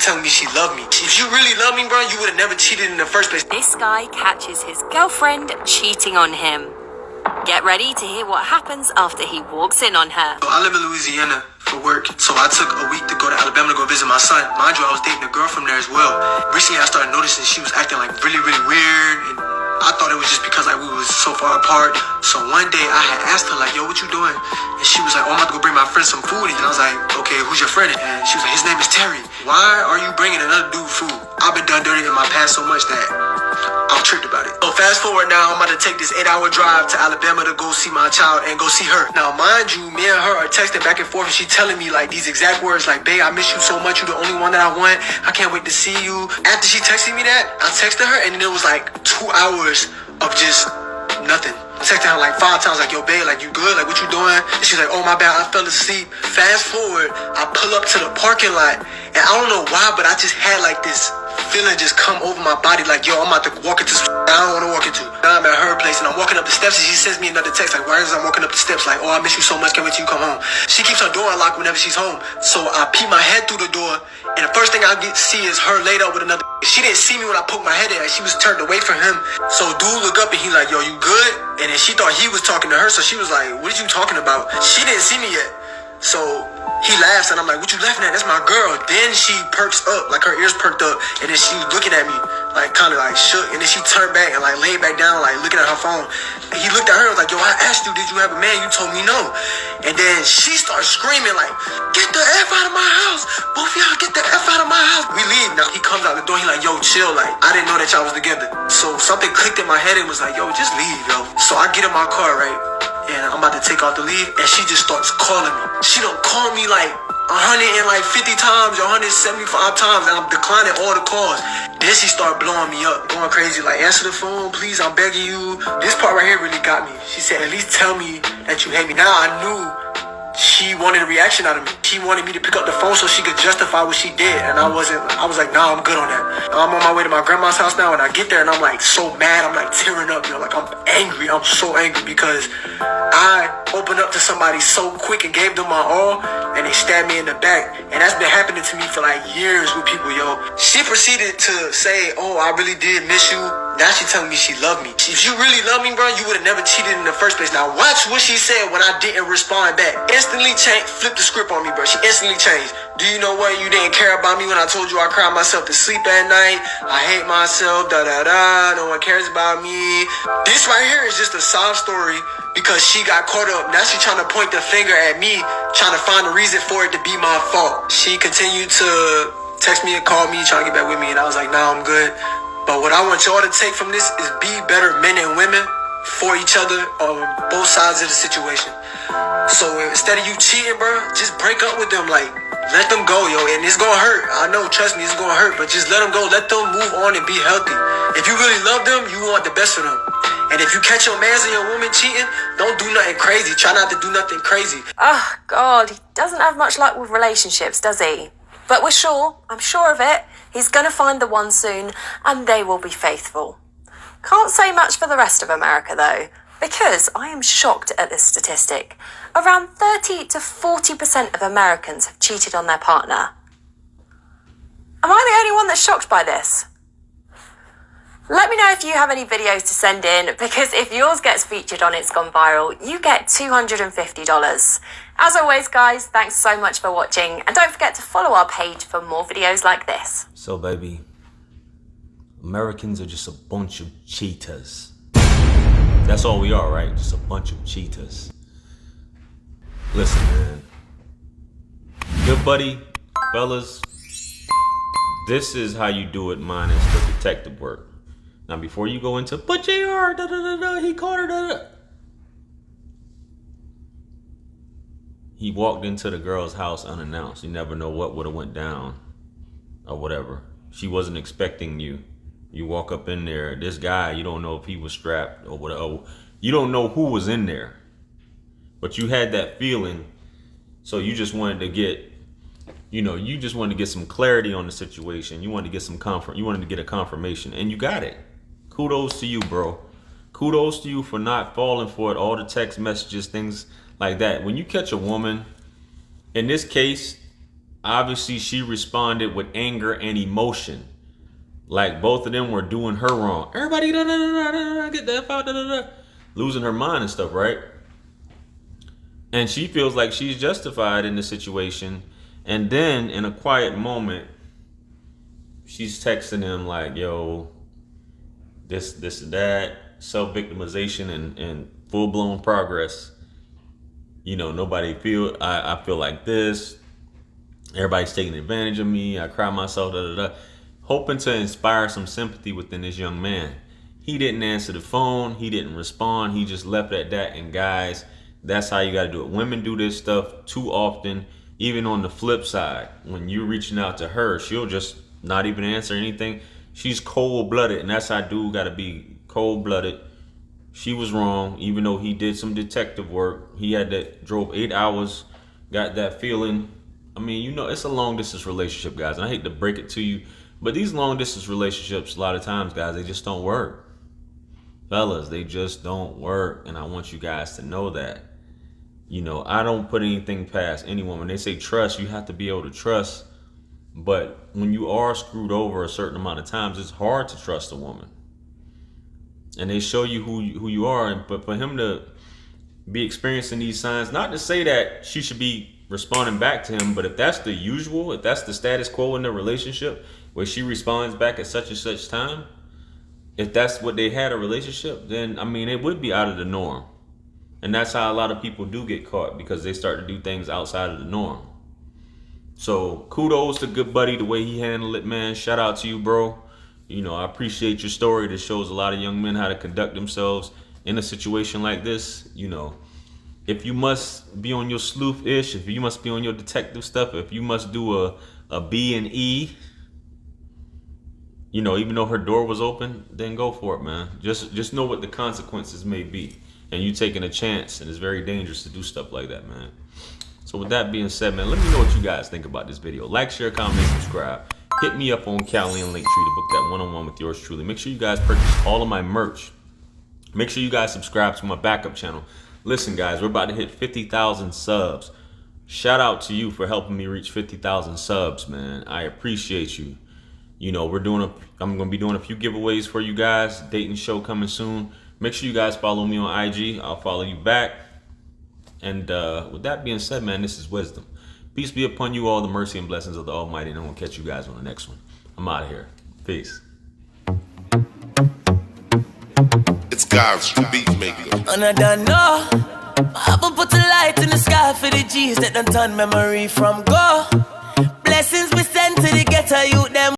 telling me she loved me. If you really love me, bro, you would have never cheated in the first place. This guy catches his girlfriend cheating on him. Get ready to hear what happens after he walks in on her. I live in Louisiana for work, so I took a week to go to Alabama to go visit my son. Mind you, I was dating a girl from there as well. Recently, I started noticing she was acting like really, really weird, and I thought it was just because like we was so far apart. So one day I had asked her like, yo, what you doing? And she was like, oh, I'm about to go bring my friend some food. And I was like, okay, who's your friend? And she was like, his name is Terry. Why are you bringing another dude food? I've been done dirty in my past so much that I'm tricked about it. So fast forward now, I'm about to take this 8-hour drive to Alabama to go see my child and go see her. Now, mind you, me and her are texting back and forth, and she telling me like these exact words like, babe, I miss you so much. You the only one that I want. I can't wait to see you. After she texted me that, I texted her, and then it was like 2 hours of just nothing. I texted her like 5 times, like, yo, babe, like, you good? Like, what you doing? And she's like, oh, my bad, I fell asleep. Fast forward, I pull up to the parking lot, and I don't know why, but I just had like this feeling just come over my body, like, yo, I'm about to walk into I don't want to walk into. Now I'm at her place, and I'm walking up the steps, and she sends me another text, like, why is I'm walking up the steps? Like, oh, I miss you so much, can't wait till you come home. She keeps her door unlocked whenever she's home, so I peek my head through the door, and the first thing I see is her laid up with another. She didn't see me when I poked my head in, she was turned away from him. So dude look up, and he like, yo, you good? And then she thought he was talking to her, so she was like, what are you talking about? She didn't see me yet. So he laughs, and I'm like, what you laughing at? That's my girl. Then she perks up, like her ears perked up, and then she was looking at me, like kind of like shook, and then she turned back and like laid back down, like looking at her phone. And he looked at her and was like, yo, I asked you, did you have a man? You told me no. And then she starts screaming like, get the F out of my house. Both of y'all get the F out of my house. We leave. Now he comes out the door, he like, yo, chill, like, I didn't know that y'all was together. So something clicked in my head and was like, yo, just leave, yo. So I get in my car, right? And I'm about to take off to leave, and she just starts calling me. She don't call me like 150 times or 175 times, and I'm declining all the calls. Then she started blowing me up, going crazy, like, answer the phone, please, I'm begging you. This part right here really got me. She said, at least tell me that you hate me. Now I knew she wanted a reaction out of me. She wanted me to pick up the phone so she could justify what she did, and I was like, nah, I'm good on that. I'm on my way to my grandma's house now, and I get there, and I'm like so mad, I'm like tearing up, like I'm angry. I'm so angry because I opened up to somebody so quick and gave them my all, and they stabbed me in the back. And that's been happening to me for like years with people, yo. She proceeded to say, oh, I really did miss you. Now she telling me she loved me. If you really love me, bro, you would have never cheated in the first place. Now watch what she said when I didn't respond back. Instantly changed, flipped the script on me, bro. She instantly changed. Do you know what? You didn't care about me when I told you I cried myself to sleep at night. I hate myself, da-da-da. No one cares about me. This right here is just a sob story because she got caught up. Now she trying to point the finger at me, trying to find a reason for it to be my fault. She continued to text me and call me, trying to get back with me, and I was like, nah, I'm good. But what I want y'all to take from this is be better men and women for each other on both sides of the situation. So instead of you cheating, bro, just break up with them. Like, let them go, yo. And it's gonna hurt. I know, trust me, it's gonna hurt. But just let them go. Let them move on and be healthy. If you really love them, you want the best for them. And if you catch your man and your woman cheating, don't do nothing crazy. Try not to do nothing crazy. Oh, God, he doesn't have much luck with relationships, does he? But I'm sure of it, he's going to find the one soon, and they will be faithful. Can't say much for the rest of America, though, because I am shocked at this statistic. Around 30 to 40% of Americans have cheated on their partner. Am I the only one that's shocked by this? Let me know if you have any videos to send in, because if yours gets featured on It's Gone Viral, you get $250. As always, guys, thanks so much for watching, and don't forget to follow our page for more videos like this. So, baby, Americans are just a bunch of cheaters. That's all we are, right? Just a bunch of cheaters. Listen, man. Good buddy, fellas, this is how you do it minus the detective work. Now, before you go into, but JR, he caught her, He walked into the girl's house unannounced. You never know what would have went down or whatever. She wasn't expecting you. You walk up in there, this guy, you don't know if he was strapped or whatever. You don't know who was in there, but you had that feeling. So you just wanted to get, you just wanted to get some clarity on the situation. You wanted to get some comfort. You wanted to get a confirmation, and you got it. Kudos to you, bro. Kudos to you for not falling for it. All the text messages, things like that. When you catch a woman, in this case, obviously she responded with anger and emotion. Like both of them were doing her wrong. Everybody get the F out, losing her mind and stuff, right? And she feels like she's justified in the situation. And then in a quiet moment, she's texting him like, yo, this and that, self-victimization and full-blown progress. You know, nobody feel, I feel like this. Everybody's taking advantage of me. I cry myself, hoping to inspire some sympathy within this young man. He didn't answer the phone. He didn't respond. He just left it at that. And guys, that's how you got to do it. Women do this stuff too often. Even on the flip side, when you're reaching out to her, she'll just not even answer anything. She's cold-blooded, and that's how dude got to be cold-blooded. She was wrong, even though he did some detective work. He had that, drove 8 hours, got that feeling. I mean, you know, it's a long-distance relationship, guys. And I hate to break it to you, but these long-distance relationships, a lot of times, guys, they just don't work. Fellas, they just don't work, and I want you guys to know that. You know, I don't put anything past anyone. When they say trust, you have to be able to trust. But when you are screwed over a certain amount of times, it's hard to trust a woman. And they show you who you are. But for him to be experiencing these signs, not to say that she should be responding back to him, but if that's the usual, if that's the status quo in the relationship, where she responds back at such and such time, if that's what they had a relationship, then, I mean, it would be out of the norm. And that's how a lot of people do get caught, because they start to do things outside of the norm. So kudos to Good Buddy, the way he handled it, man. Shout out to you, bro. You know, I appreciate your story. That shows a lot of young men how to conduct themselves in a situation like this. You know, if you must be on your sleuth-ish, if you must be on your detective stuff, if you must do a B and E, you know, even though her door was open, then go for it, man. Just know what the consequences may be. And you taking a chance, and it's very dangerous to do stuff like that, man. So with that being said, man, let me know what you guys think about this video. Like, share, comment, subscribe. Hit me up on Callie and Linktree to book that one-on-one with yours truly. Make sure you guys purchase all of my merch. Make sure you guys subscribe to my backup channel. Listen, guys, we're about to hit 50,000 subs. Shout out to you for helping me reach 50,000 subs, man. I appreciate you. You know, I'm going to be doing a few giveaways for you guys. Dating show coming soon. Make sure you guys follow me on IG. I'll follow you back. And with that being said, man, this is wisdom. Peace be upon you all, the mercy and blessings of the Almighty. And I'm going to catch you guys on the next one. I'm out of here. Peace. It's God's beat maker. And I don't know. I haven't put a light in the sky for the G's that done turn memory from go. Blessings be sent to the ghetto youth them.